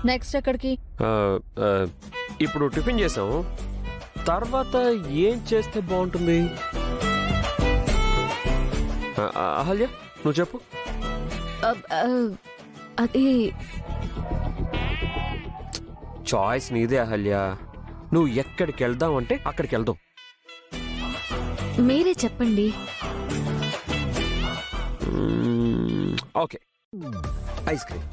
Next ఎక్కడికి? ఇప్పుడు tiffin చేసాం, తర్వాత ఏం చేస్తే బాగుంటుంది? అహల్య నువ్వు చెప్పు. అది చాయిస్ నీదే అహల్య, నువ్వు ఎక్కడికి వెళ్దాం అంటే అక్కడికి వెళ్దాం. మీరే చెప్పండి. Okay, ice cream.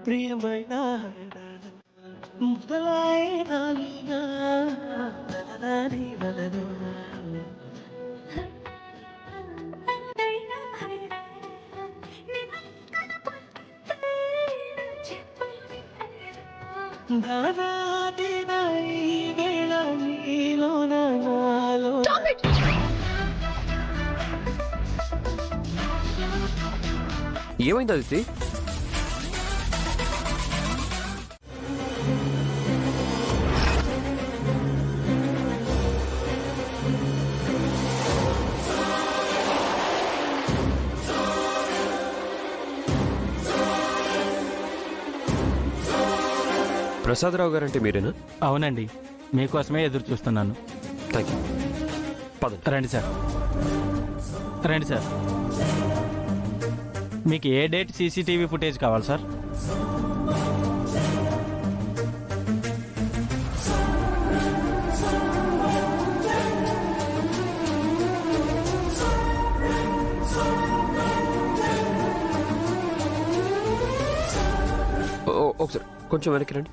ప్రియమైన ఏమైంది అదితి? ప్రసాదరావు గారంటే మీరేనా? అవునండి, మీకోసమే ఎదురు చూస్తున్నాను. Thank you. పద. రండి సార్, రండి సార్. మీకు ఏ డేట్ సీసీటీవీ ఫుటేజ్ కావాలి సార్? ఒకసారి కొంచెం వెనక్కి రండి.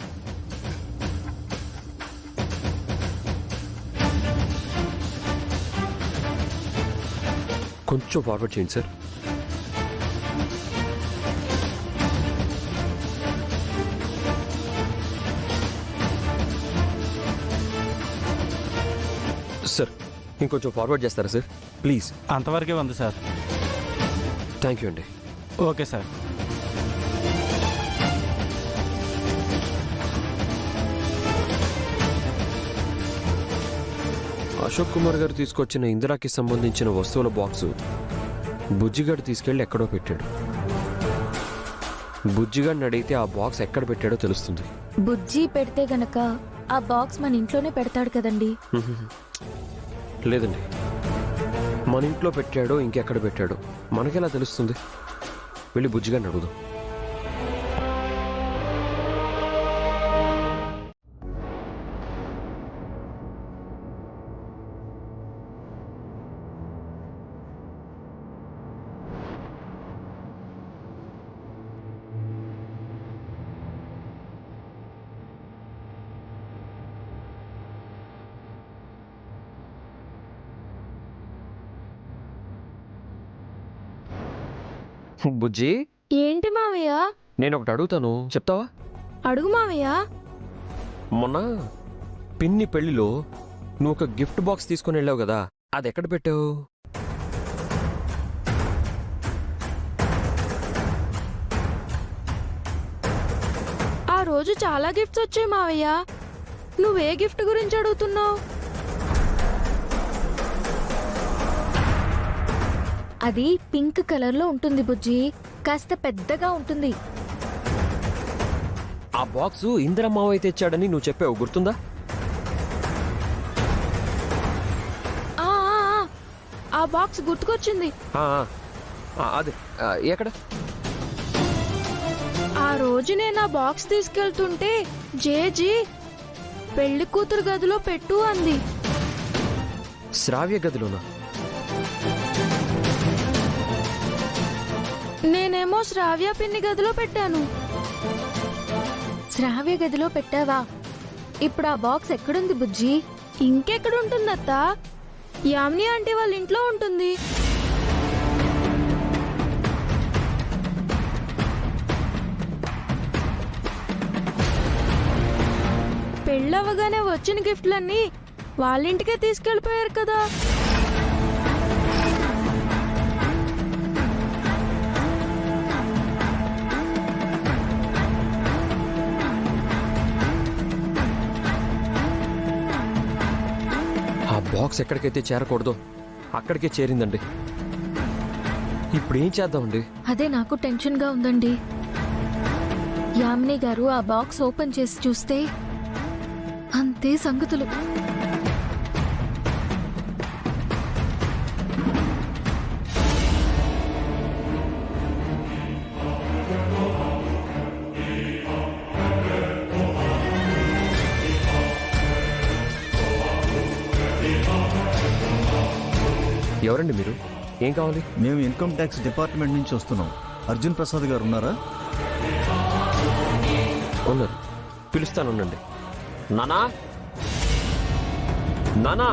కొంచెం ఫార్వర్డ్ చేయండి సార్. సార్ ఇంకొంచెం ఫార్వర్డ్ చేస్తారా సార్ ప్లీజ్? అంతవరకే ఉంది సార్. థ్యాంక్ యూ అండి. Okay sir. అశోక్ కుమార్ గారు తీసుకొచ్చిన ఇందిరాకి సంబంధించిన వస్తువుల బాక్సు బుజ్జిగాడు తీసుకెళ్లి ఎక్కడో పెట్టాడు. బుజ్జిగాడిని అడిగితే ఆ బాక్స్ ఎక్కడ పెట్టాడో తెలుస్తుంది. బుజ్జి పెడితే గనక ఆ బాక్స్ మన ఇంట్లోనే పెడతాడు కదండి. లేదండి, మన ఇంట్లో పెట్టాడో ఇంకెక్కడ పెట్టాడో మనకెలా తెలుస్తుంది? వెళ్ళి బుజ్జిగాడిని అడుగుదాం. బుజ్జి, ఏంటి మావయ్య? నేను ఒకటి అడుగుతాను, చెప్తావా? అడుగు మావయ్య. మొన్న పిన్ని పెళ్లిలో నువ్వు ఒక గిఫ్ట్ బాక్స్ తీసుకుని వెళ్ళావు కదా, అది ఎక్కడ పెట్టావు? ఆ రోజు చాలా గిఫ్ట్స్ వచ్చాయి మావయ్య. నువ్వే గిఫ్ట్ గురించి అడుగుతున్నావు? అది పింక్ కలర్ లో ఉంటుంది బుజ్జి, కాస్త పెద్దగా ఉంటుంది. ఆ బాక్స్ ఇందిరమ్మావయ్య తెచ్చాడని నువ్వు చెప్పావు, గుర్తుందా? ఆ బాక్స్ గుర్తుకొచ్చింది. అదే ఎక్కడ? ఆ రోజు నేను ఆ బాక్స్ తీసుకెళ్తుంటే జేజీ పెళ్లి కూతురు గదిలో పెట్టు అంది. శ్రావ్య గదిలోనా? నేనేమో శ్రావ్య పిన్ని గదిలో పెట్టాను. శ్రావ్య గదిలో పెట్టావా? ఇప్పుడు ఆ బాక్స్ ఎక్కడుంది బుజ్జి? ఇంకెక్కడుంటుందత్త? యామిని ఆంటీ వాళ్ళ ఇంట్లో ఉంటుంది. పెళ్ళవగానే వచ్చిన గిఫ్ట్లన్నీ వాళ్ళింటికే తీసుకెళ్ళిపోయారు కదా. ఆ బాక్స్ ఎక్కడికైతే చేరకూడదో అక్కడికే చేరిందండి. ఇప్పుడు ఏం చేద్దామండి? అదే నాకు టెన్షన్ గా ఉందండి. యామిని గారు ఆ బాక్స్ ఓపెన్ చేసి చూస్తే అంతే సంగతులు. ఎవరండి మీరు? ఏం కావాలి? మేము ఇన్కమ్ ట్యాక్స్ డిపార్ట్మెంట్ నుంచి వస్తున్నాం. అర్జున్ ప్రసాద్ గారు ఉన్నారా? ఉన్నారు, పిలుస్తానుండండి. నానా, నానా.